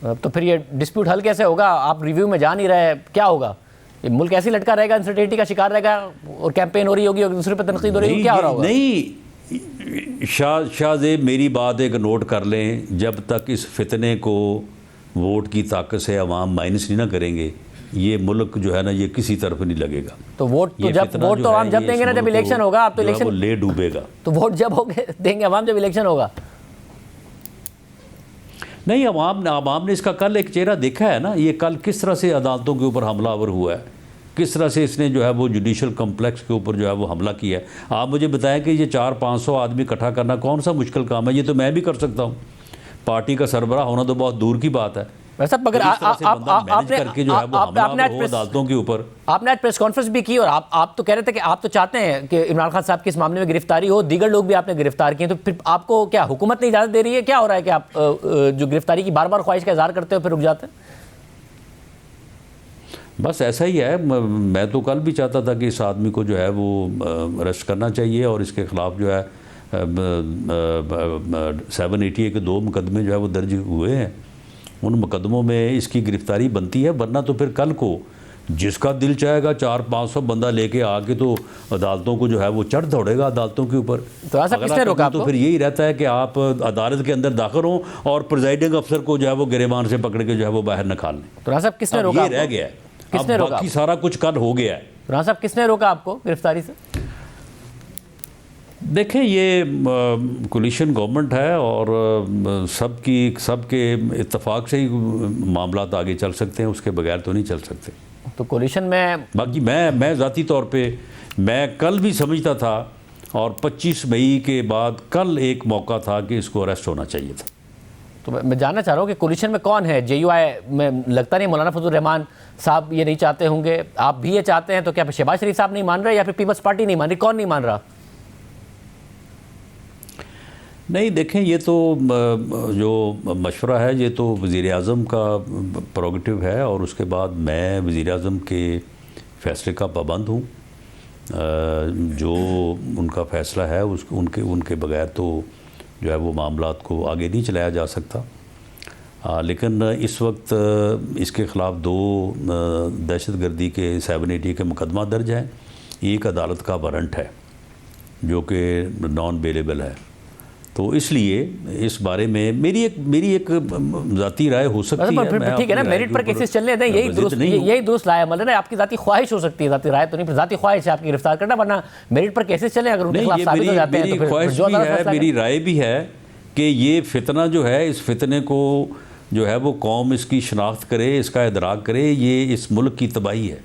तो फिर ये डिस्प्यूट हल कैसे होगा? आप रिव्यू में जा नहीं रहे, क्या होगा? ये मुल्क ऐसे ही लटका रहेगा, अनसर्टेनिटी का शिकार रहेगा, और कैंपेन हो रही होगी और दूसरे पर तनकीद हो रही होगी, क्या हो रहा होगा? नहीं, शाहजेब मेरी बात एक नोट कर लें, जब तक इस फितने को वोट की ताकत से अवाम माइनस नहीं ना करेंगे, ये मुल्क जो है ना ये किसी तरफ नहीं लगेगा। तो वोट तो आवाम जब देंगे ना, जब इलेक्शन होगा। आप तो इलेक्शन ले डूबेगा। तो वोट जब देंगे अवाम, जब इलेक्शन होगा। नहीं, अवाम ने इसका कल एक चेहरा देखा है ना, ये कल किस तरह से अदालतों के ऊपर हमलावर हुआ है, किस तरह से इसने जो है वो जुडिशल कम्प्लेक्स के ऊपर जो है वो हमला किया है। आप मुझे बताएं कि ये 400-500 आदमी इकट्ठा करना कौन सा मुश्किल काम है? ये तो मैं भी कर सकता हूँ। पार्टी का सरबराह होना तो बहुत दूर की बात है। वैसा अगर अदालतों के ऊपर आपने आज प्रेस कॉन्फ्रेंस भी की, और आप तो कह रहे थे कि आप तो चाहते हैं कि इमरान खान साहब की इस मामले में गिरफ्तारी हो, दीगर लोग भी आपने गिरफ्तार किए, तो फिर आपको क्या हुकूमत नहीं इजाज़त दे रही है? क्या हो रहा है कि आप जो गिरफ्तारी की बार बार ख्वाहिश का इजहार करते हो फिर रुक जाते हैं? बस ऐसा ही है। मैं तो कल भी चाहता था कि इस आदमी को जो है वो अरेस्ट करना चाहिए, और इसके ख़िलाफ़ जो है 780 के 2 मुकदमे जो है वो दर्ज हुए हैं। उन मुकदमों में इसकी गिरफ्तारी बनती है, वरना तो फिर कल को जिसका दिल चाहेगा 400-500 बंदा लेके आके तो अदालतों को जो है वो चढ़ दौड़ेगा अदालतों के ऊपर। तो ऐसा किसने रोका आपको? तो फिर यही रहता है कि आप अदालत के अंदर दाखिल हों और प्रिजाइडिंग अफसर को जो है वो गिरेबान से पकड़ के जो है वो बाहर निकाल लें। तो साहब किसने रोका? ये रह गया है, किसने रोका? बाकी सारा कुछ कल हो गया है। राना साहब किसने रोका आपको गिरफ्तारी से? देखें, ये कोलिशन गवर्नमेंट है और सबके इत्तेफाक से ही मामला आगे चल सकते हैं, उसके बगैर तो नहीं चल सकते। तो कोलिशन में बाकी मैं ज़ाती तौर पे मैं कल भी समझता था, और 25 मई के बाद कल एक मौका था कि इसको अरेस्ट होना चाहिए था। तो मैं जानना चाह रहा हूँ कि कोलिशन में कौन है? JUI में लगता नहीं मौलाना फजल रहमान साहब ये नहीं चाहते होंगे, आप भी ये चाहते हैं, तो क्या शहबाज शरीफ साहब नहीं मान रहे, या फिर पीपल्स पार्टी नहीं मान रही? कौन नहीं मान रहा? नहीं, देखें, ये तो जो मशवरा है ये तो वज़ीर-ए-आज़म का प्रोगेटिव है, और उसके बाद मैं वज़ीर-ए-आज़म के फ़ैसले का पाबंद हूँ। जो उनका फ़ैसला है उनके बगैर तो जो है वो मामलात को आगे नहीं चलाया जा सकता। लेकिन इस वक्त इसके ख़िलाफ़ 2 दहशतगर्दी के 780 के मुकदमा दर्ज हैं। एक अदालत का वारंट है जो कि नॉन बेलेबल है। तो इसलिए इस बारे में मेरी एक ज़ाती राय हो सकती है। ठीक है ना, मेरिट पर केसेस चलने दें, यही दुरुस्त राय अमल है ना। आपकी ज़ाती ख्वाहिश हो सकती है, ज़ाती राय तो नहीं, ज़ाती ख्वाहिश है आपकी गिरफ्तार करना, वरना मेरिट पर केसेस चले, अगर उनके खिलाफ साबित हो जाते हैं तो फिर ख्वाहिश भी है, मेरी राय भी है कि ये फितना जो है, इस फितने को जो है वो कौम इसकी शनाख्त करे, इसका इदराक करे, ये इस मुल्क की तबाही है।